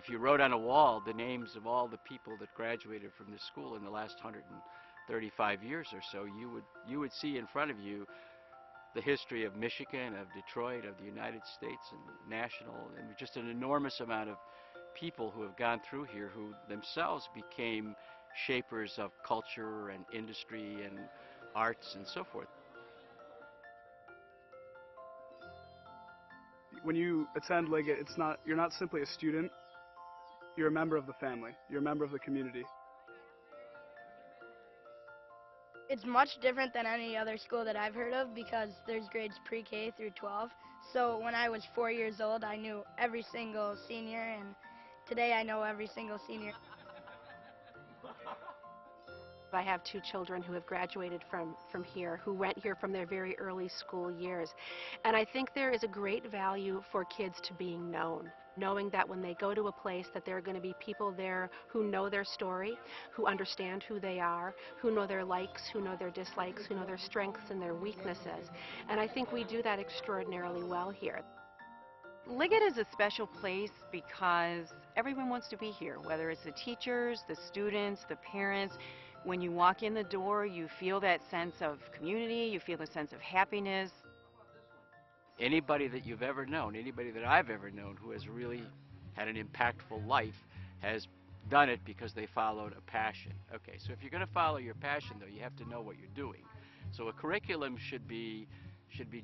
if you wrote on a wall the names of all the people that graduated from this school in the last 135 years or so, you would see in front of you the history of Michigan, of Detroit, of the United States, and national, and just an enormous amount of people who have gone through here who themselves became shapers of culture and industry and arts and so forth. When you attend Liggett, you're not simply a student, you're a member of the family, you're a member of the community. It's much different than any other school that I've heard of because there's grades pre-K through 12. So when I was 4 years old, I knew every single senior, and today I know every single senior. I have two children who have graduated from here, who went here from their very early school years. And I think there is a great value for kids to being known, knowing that when they go to a place that there are going to be people there who know their story, who understand who they are, who know their likes, who know their dislikes, who know their strengths and their weaknesses. And I think we do that extraordinarily well here. Liggett is a special place because everyone wants to be here, whether it's the teachers, the students, the parents. When you walk in the door, you feel that sense of community, you feel a sense of happiness. Anybody that you've ever known, anybody that I've ever known who has really had an impactful life has done it because they followed a passion. Okay, so if you're going to follow your passion, though, you have to know what you're doing. So a curriculum should be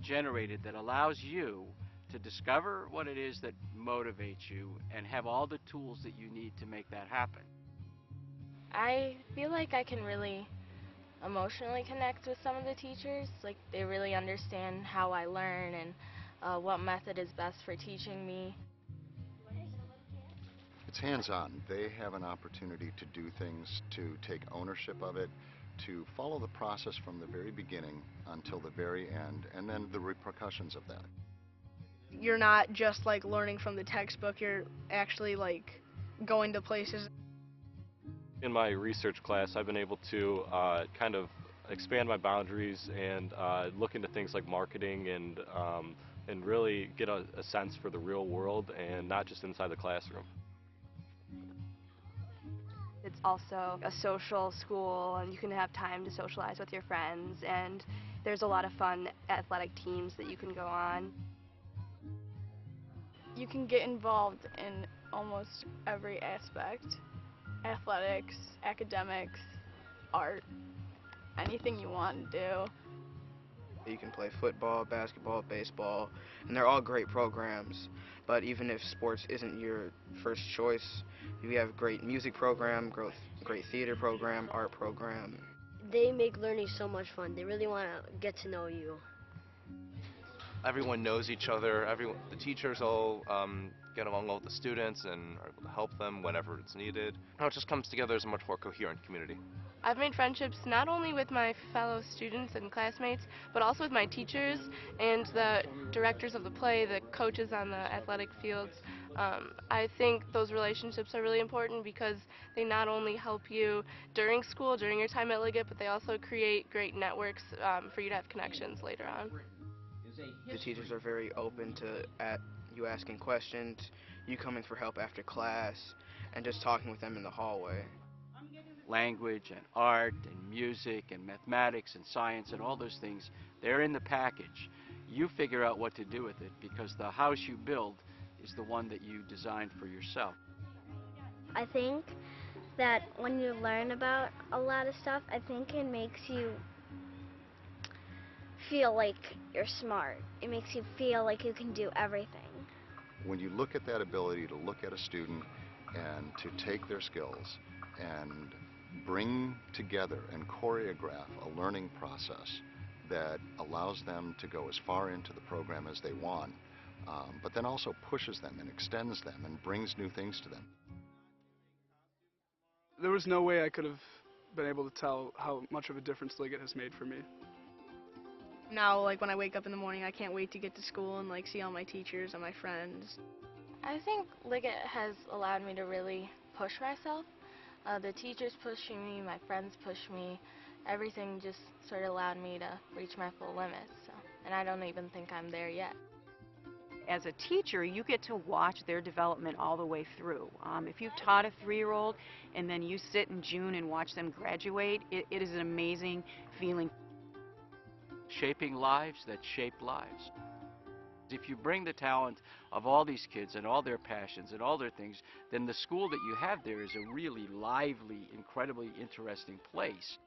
generated that allows you to discover what it is that motivates you and have all the tools that you need to make that happen. I feel like I can really emotionally connect with some of the teachers. Like, they really understand how I learn and what method is best for teaching me. It's hands-on. They have an opportunity to do things, to take ownership of it, to follow the process from the very beginning until the very end, and then the repercussions of that. You're not just like learning from the textbook, you're actually like going to places. In my research class, I've been able to kind of expand my boundaries and look into things like marketing and really get a sense for the real world and not just inside the classroom. It's also a social school, and you can have time to socialize with your friends, and there's a lot of fun athletic teams that you can go on. You can get involved in almost every aspect. Athletics, academics, art, anything you want to do. You can play football, basketball, baseball, and they're all great programs. But even if sports isn't your first choice, we have great music program, great theater program, art program. They make learning so much fun. They really want to get to know you. Everyone knows each other. The teachers all get along well with the students and are able to help them whenever it's needed. It just comes together as a much more coherent community. I've made friendships not only with my fellow students and classmates, but also with my teachers and the directors of the play, the coaches on the athletic fields. I think those relationships are really important because they not only help you during school, during your time at Liggett, but they also create great networks for you to have connections later on. The teachers are very open to you asking questions, you coming for help after class, and just talking with them in the hallway. Language and art and music and mathematics and science and all those things, they're in the package. You figure out what to do with it because the house you build is the one that you designed for yourself. I think that when you learn about a lot of stuff, I think it makes you feel like you're smart. It makes you feel like you can do everything. When you look at that ability to look at a student and to take their skills and bring together and choreograph a learning process that allows them to go as far into the program as they want, but then also pushes them and extends them and brings new things to them. There was no way I could have been able to tell how much of a difference Liggett has made for me. Now, like, when I wake up in the morning, I can't wait to get to school and, like, see all my teachers and my friends. I think Liggett has allowed me to really push myself. The teachers pushing me, my friends push me, everything just sort of allowed me to reach my full limits. And I don't even think I'm there yet. as a teacher, you get to watch their development all the way through. If you've taught a 3-year-old and then you sit in June and watch them graduate, it is an amazing feeling. Shaping lives that shape lives. If you bring the talent of all these kids and all their passions and all their things, then the school that you have there is a really lively, incredibly interesting place.